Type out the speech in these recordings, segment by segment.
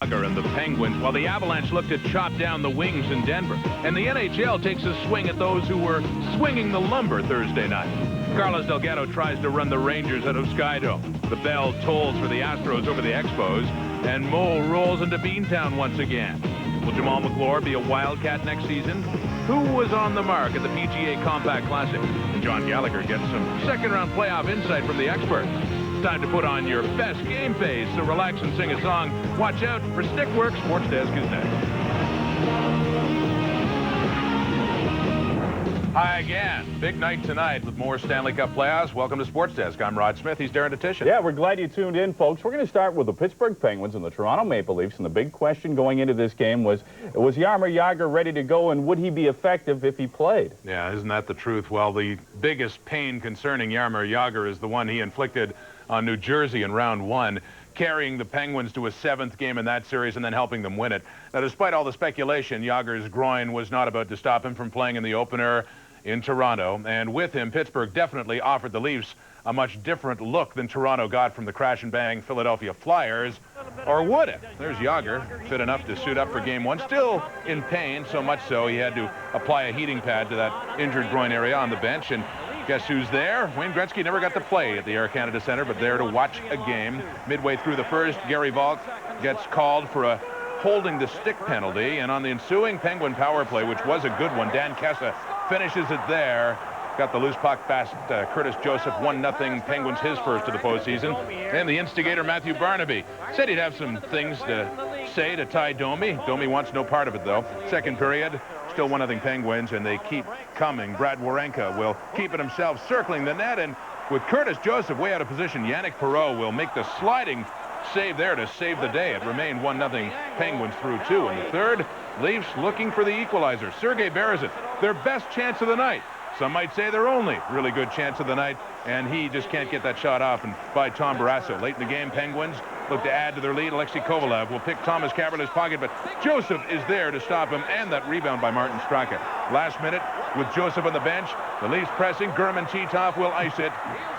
And the Penguins, while the Avalanche looked to chop down the Wings in Denver. And the NHL takes a swing at those who were swinging the lumber Thursday night. Carlos Delgado tries to run the Rangers out of Skydome. The bell tolls for the Astros over the Expos. And Mo rolls into Beantown once again. Will Jamal McClure be a Wildcat next season? Who was on the mark at the PGA Compact Classic? And John Gallagher gets some second-round playoff insight from the experts. Time to put on your best game face, so relax and sing a song. Watch out for Stickwork. Sports Desk is next. Hi again. Big night tonight with more Stanley Cup playoffs. Welcome to Sports Desk. I'm Rod Smith. He's Darren Dutchyshen. Yeah, we're glad you tuned in, folks. We're going to start with the Pittsburgh Penguins and the Toronto Maple Leafs. And the big question going into this game was Jaromir Jagr ready to go, and would he be effective if he played? Yeah, isn't that the truth? Well, the biggest pain concerning Jaromir Jagr is the one he inflicted on New Jersey in round one, carrying the Penguins to a 7th game in that series and then helping them win it. Now, despite all the speculation, Jagr's groin was not about to stop him from playing in the opener in Toronto. And with him, Pittsburgh definitely offered the Leafs a much different look than Toronto got from the crash-and-bang Philadelphia Flyers. Or would it? There's Jagr, fit enough to suit up for Game 1. Still in pain, so much so he had to apply a heating pad to that injured groin area on the bench. And guess who's there? Wayne Gretzky never got to play at the Air Canada Centre, but there to watch a game. Midway through the first, Gary Valk gets called for a holding the stick penalty. And on the ensuing Penguin power play, which was a good one, Dan Kessa finishes it there. Got the loose puck past Curtis Joseph. 1-0 Penguins, his first of the postseason. And the instigator, Matthew Barnaby, said he'd have some things to say to Ty Domi. Domi wants no part of it, though. Second period, still 1-0 Penguins, and they keep coming. Brad Warenka will keep it himself, circling the net. And with Curtis Joseph way out of position, Yannick Perreault will make the sliding save there to save the day. It remained 1-0 Penguins through 2. In the third, Leafs looking for the equalizer. Sergei Berezin, their best chance of the night. Some might say their only really good chance of the night, and he just can't get that shot off. And by Tom Barrasso. Late in the game, Penguins look to add to their lead. Alexei Kovalev will pick Thomas Kaberle's pocket, but Joseph is there to stop him, and that rebound by Martin Straka. Last minute, with Joseph on the bench, the Leafs pressing. German Titov will ice it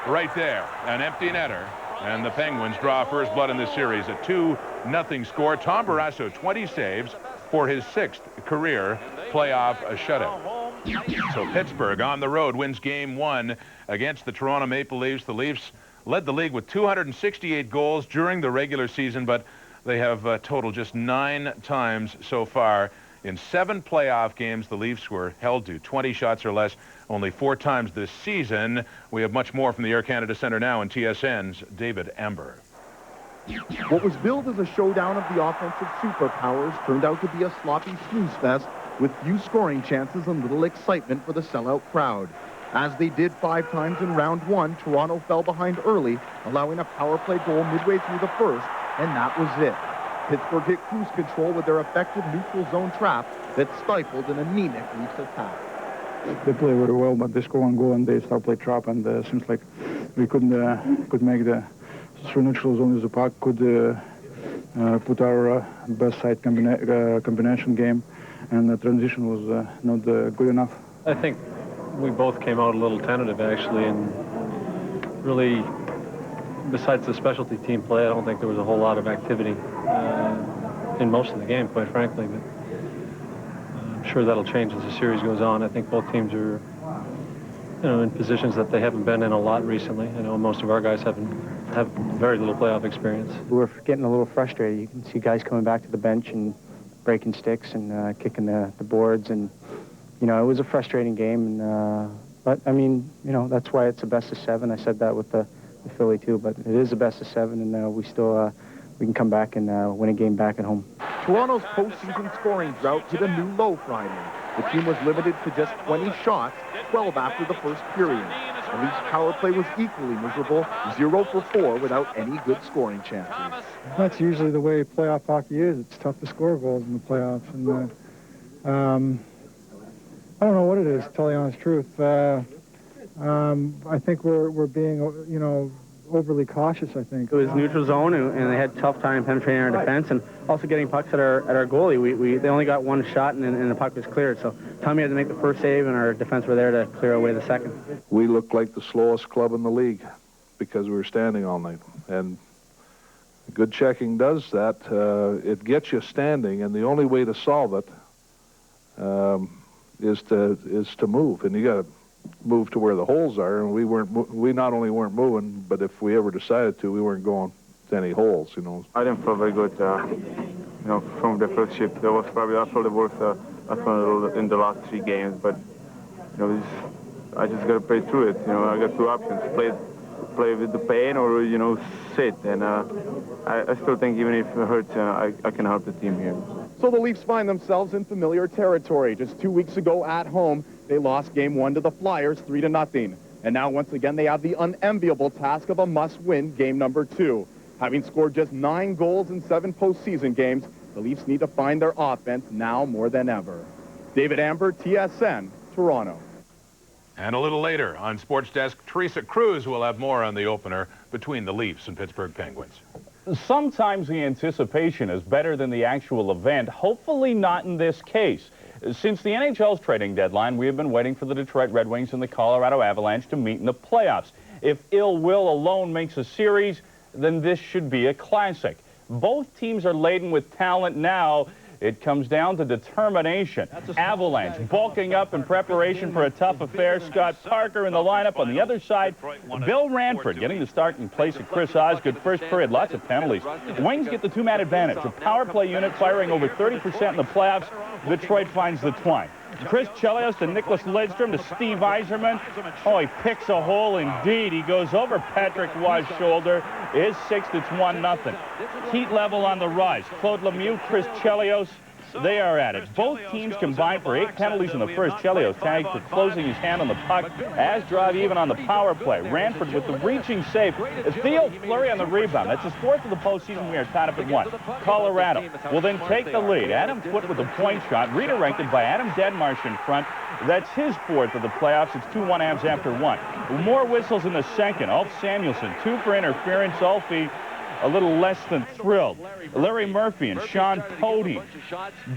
right there. An empty netter. And the Penguins draw first blood in this series. A 2-0 score. Tom Barrasso, 20 saves for his 6th career playoff shutout. So Pittsburgh on the road wins Game 1 against the Toronto Maple Leafs. The Leafs led the league with 268 goals during the regular season, but they have totaled just 9 times so far. In 7 playoff games, the Leafs were held to 20 shots or less only 4 times this season. We have much more from the Air Canada Centre now in TSN's David Amber. What was billed as a showdown of the offensive superpowers turned out to be a sloppy snooze fest with few scoring chances and little excitement for the sellout crowd. As they did 5 times in round 1, Toronto fell behind early, allowing a power play goal midway through the first, and that was it. Pittsburgh hit cruise control with their effective neutral zone trap that stifled an anemic Leafs attack. They play very well, but they score 1 goal and they start play trap, and seems like we could make the through neutral zone with the puck, could put our best side combination game, and the transition was not good enough. I think we both came out a little tentative, actually, and really, besides the specialty team play, I don't think there was a whole lot of activity in most of the game, quite frankly. But I'm sure that'll change as the series goes on. I think both teams are, in positions that they haven't been in a lot recently. I know most of our guys have very little playoff experience. We're getting a little frustrated. You can see guys coming back to the bench and breaking sticks and kicking the boards, and it was a frustrating game. And but I mean, that's why it's a best of 7. I said that with the Philly too, but it is a best of 7, and we still we can come back and win a game back at home. Toronto's postseason scoring drought hit a new low Friday. The team was limited to just 20 shots, 12 after the first period. The Leafs power play was equally miserable, 0 for 4 without any good scoring chances. That's usually the way playoff hockey is. It's tough to score goals in the playoffs, and I don't know what it is, to tell you the honest truth. I think we're being, overly cautious, I think. It was neutral zone, and they had a tough time penetrating our defense, and also getting pucks at our goalie. They only got 1 shot, and the puck was cleared. So Tommy had to make the first save, and our defense were there to clear away the second. We looked like the slowest club in the league because we were standing all night. And Good checking does that. It gets you standing, and the only way to solve it is to move, and you got to move to where the holes are. And we not only weren't moving, but if we ever decided to, we weren't going to any holes. You know. I didn't feel very good. You know, from the first shift, that was probably the worst in the last 3 games. But you know, I just got to play through it. You know, I got 2 options: play with the pain, or you know, sit. And I still think even if it hurts, I can help the team here. So the Leafs find themselves in familiar territory. Just 2 weeks ago at home, they lost Game 1 to the Flyers 3-0. And now once again they have the unenviable task of a must-win Game number 2. Having scored just 9 goals in 7 postseason games, the Leafs need to find their offense now more than ever. David Amber, TSN, Toronto. And a little later on Sports Desk, Teresa Cruz will have more on the opener between the Leafs and Pittsburgh Penguins. Sometimes the anticipation is better than the actual event. Hopefully not in this case. Since the NHL's trading deadline, we have been waiting for the Detroit Red Wings and the Colorado Avalanche to meet in the playoffs. If ill will alone makes a series, then this should be a classic. Both teams are laden with talent now. It comes down to determination. Avalanche bulking up in preparation for a tough affair. Scott Parker in the lineup on the other side. Bill Ranford getting the start in place of Chris Osgood. First period, lots of penalties. Wings get the 2-man advantage. A power play unit firing over 30% in the playoffs. Detroit finds the twine. Chris Chelios to Nicholas Lidstrom to Steve Yzerman. Oh, he picks a hole indeed. He goes over Patrick Waugh's shoulder. It's 6-1, it's 1-0. Heat level on the rise. Claude Lemieux, Chris Chelios, they are at it. Both teams combined for 8 penalties in the first. Chelios tagged for closing his hand on the puck. As drive even on the power play. Ranford with the reaching save. Theo Fleury on the rebound. That's his 4th of the postseason. We are tied up at 1. Colorado will then take the lead. Adam Foote with the point shot, redirected by Adam Deadmarsh in front. That's his 4th of the playoffs. It's 2-1 Avs after 1. More whistles in the second. Ulf Samuelsson, 2 for interference. Ulfie a little less than thrilled. Larry Murphy and Sean Podine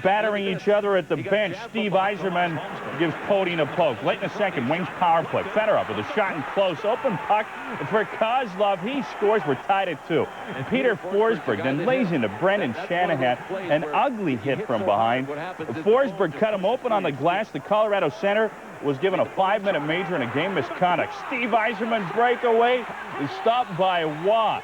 battering each other at the bench. Steve Yzerman gives Podine a poke. Late in the second, Wings power play. Fedorov with a shot in close. Open puck for Kozlov. He scores. We're tied at 2. Peter Forsberg then lays into Brendan Shanahan. An ugly hit from behind. Forsberg cut him open on the glass. The Colorado center was given a 5-minute major and a game misconduct. Steve Yzerman breakaway is stopped by Waugh.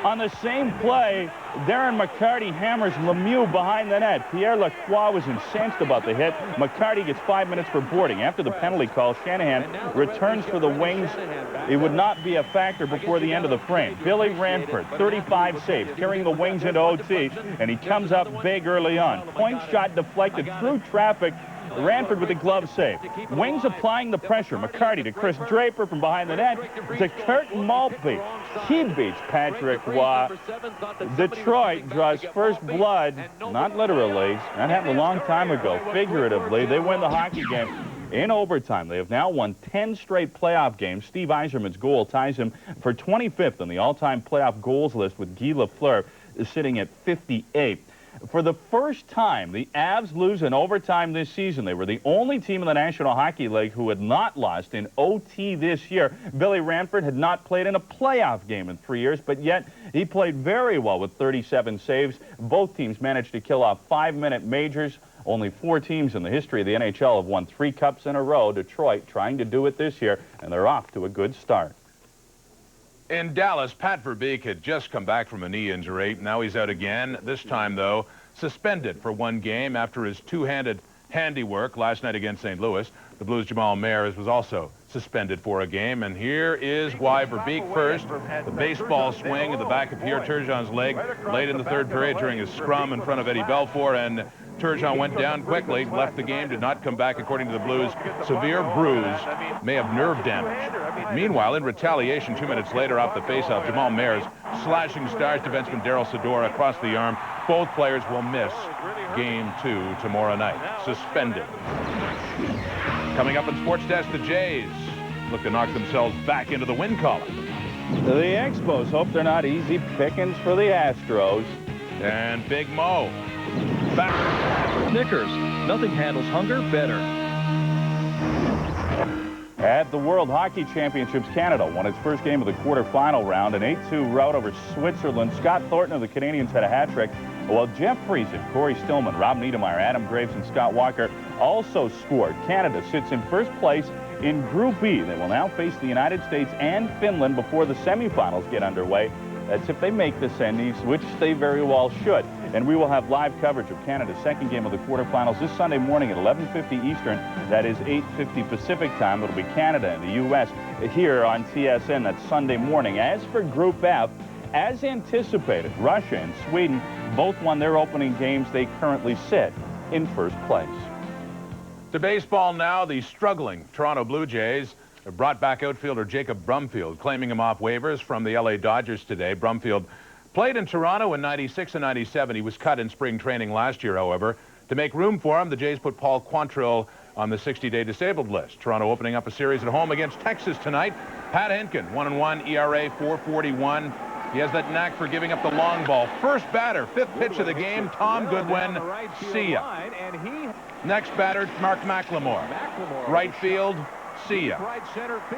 On the same play, Darren McCarty hammers Lemieux behind the net. Pierre Lacroix was incensed about the hit. McCarty gets 5 minutes for boarding. After the penalty call, Shanahan returns for the Wings. It would not be a factor before the end of the frame. Billy Ranford, 35 saves, carrying the Wings into OT, and he comes up big early on. Point shot deflected through traffic. Ranford with a glove save. Wings applying the pressure. McCarty to Chris Draper from behind the net to Kurt Maltby. He beats Patrick Waugh. Detroit draws first blood, not literally. That happened a long time ago. Figuratively, they win the hockey game in overtime. They have now won 10 straight playoff games. Steve Yzerman's goal ties him for 25th on the all-time playoff goals list, with Guy Lafleur sitting at 58. For the first time, the Avs lose in overtime this season. They were the only team in the National Hockey League who had not lost in OT this year. Billy Ranford had not played in a playoff game in 3 years, but yet he played very well with 37 saves. Both teams managed to kill off 5-minute majors. Only 4 teams in the history of the NHL have won 3 cups in a row. Detroit trying to do it this year, and they're off to a good start. In Dallas, Pat Verbeek had just come back from a knee injury. Now he's out again, this time, though, suspended for 1 game after his two-handed handiwork last night against St. Louis. The Blues' Jamal Mayers was also suspended for a game, and here is why. Verbeek first. The baseball swing at the back of Pierre Turgeon's leg late in the 3rd period during his scrum in front of Eddie Belfour, and Turgeon went down quickly, left the game, did not come back, according to the Blues. Severe bruise, may have nerve damage. Meanwhile, in retaliation, 2 minutes later, off the faceoff, Jamal Mayers slashing Stars defenseman Daryl Sador across the arm. Both players will miss Game 2 tomorrow night. Suspended. Coming up in Sports Desk, the Jays look to knock themselves back into the win column. The Expos hope they're not easy pickings for the Astros. And Big Mo back. Snickers, nothing handles hunger better. At the World Hockey Championships, Canada won its first game of the quarterfinal round, an 8-2 rout over Switzerland. Scott Thornton of the Canadiens had a hat trick, while Jeff Friesen, Corey Stillman, Rob Niedermeyer, Adam Graves, and Scott Walker also scored. Canada sits in first place in Group B. They will now face the United States and Finland before the semifinals get underway. That's if they make the semis, which they very well should. And we will have live coverage of Canada's second game of the quarterfinals this Sunday morning at 11:50 Eastern. That is 8:50 Pacific time. It'll be Canada and the U.S. here on TSN. That's Sunday morning. As for Group F, as anticipated, Russia and Sweden both won their opening games. They currently sit in first place. To baseball now, the struggling Toronto Blue Jays have brought back outfielder Jacob Brumfield, claiming him off waivers from the LA Dodgers today. Brumfield played in Toronto in '96 and '97. He was cut in spring training last year, however. To make room for him, the Jays put Paul Quantrill on the 60-day disabled list. Toronto opening up a series at home against Texas tonight. Pat Hinkin, 1-1, ERA, .441. He has that knack for giving up the long ball. First batter, fifth pitch of the game, Tom Goodwin. See ya. Next batter, Mark McLemore. Right field, see ya.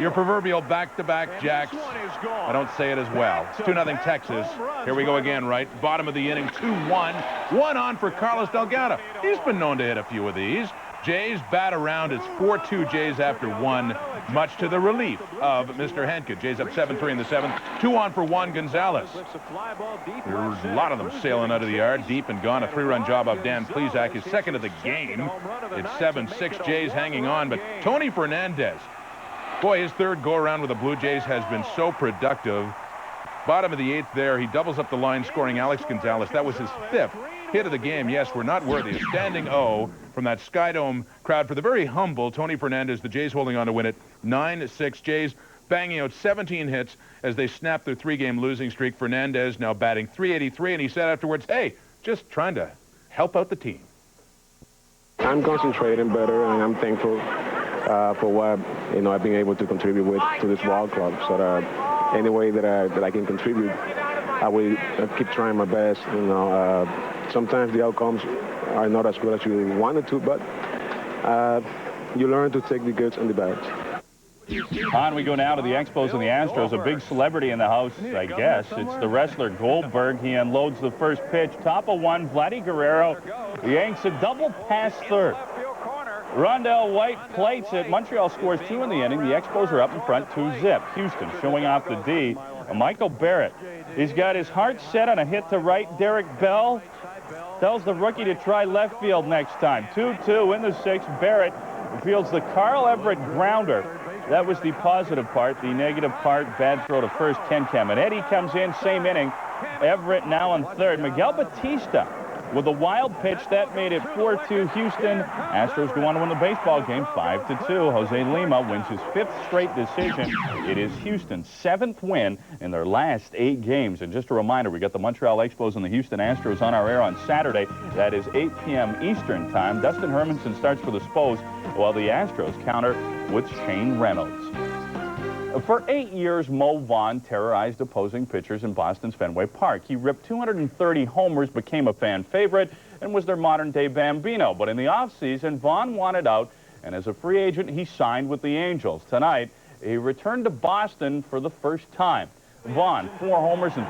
Your proverbial back-to-back jacks. I don't say it as well. It's 2-0 Texas. Here we go again, right? Bottom of the inning, 2-1. One on for Carlos Delgado. He's been known to hit a few of these. Jays bat around. It's 4-2 Jays after one, much to the relief of Mr. Henke. Jays up 7-3 in the seventh. 2 on for Juan Gonzalez. There's a lot of them sailing out of the yard, deep and gone. A 3-run job of Dan Plesac, his second of the game. It's 7-6 Jays hanging on, but Tony Fernandez, boy, his third go-around with the Blue Jays has been so productive. Bottom of the eighth there, he doubles up the line, scoring Alex Gonzalez. That was his fifth hit of the game. Yes, we're not worthy. A standing O from that Skydome crowd for the very humble Tony Fernandez. The Jays holding on to win it 9-6. Jays banging out 17 hits as they snap their 3-game losing streak. Fernandez now batting .383, and he said afterwards, hey, just trying to help out the team. I'm concentrating better, and I'm thankful for what I've been able to contribute to this ball club. So that any way that I can contribute, I will keep trying my best. Sometimes the outcomes are not as good as you wanted to, but you learn to take the goods and the bads. On we go now to the Expos and the Astros. A big celebrity in the house, I guess. It's the wrestler Goldberg. He unloads the first pitch. Top of one, Vladdy Guerrero yanks a double past third. Rondell White plates it. Montreal scores 2 in the inning. The Expos are up in front 2-zip. Houston showing off the D. Michael Barrett. He's got his heart set on a hit to right. Derek Bell tells the rookie to try left field next time. 2-2 in the sixth. Barrett fields the Carl Everett grounder. That was the positive part. The negative part, bad throw to first. Ken Caminetti comes in, same inning. Everett now on third. Miguel Batista with a wild pitch. That made it 4-2 Houston. Astros go on to win the baseball game 5-2. Jose Lima wins his 5th straight decision. It is Houston's 7th win in their last 8 games. And just a reminder, we got the Montreal Expos and the Houston Astros on our air on Saturday. That is 8 p.m. Eastern time. Dustin Hermanson starts for the Spos, while the Astros counter with Shane Reynolds. For 8 years, Mo Vaughn terrorized opposing pitchers in Boston's Fenway Park. He ripped 230 homers, became a fan favorite, and was their modern-day Bambino. But in the offseason, Vaughn wanted out, and as a free agent, he signed with the Angels. Tonight, he returned to Boston for the first time. Vaughn, 4 homers and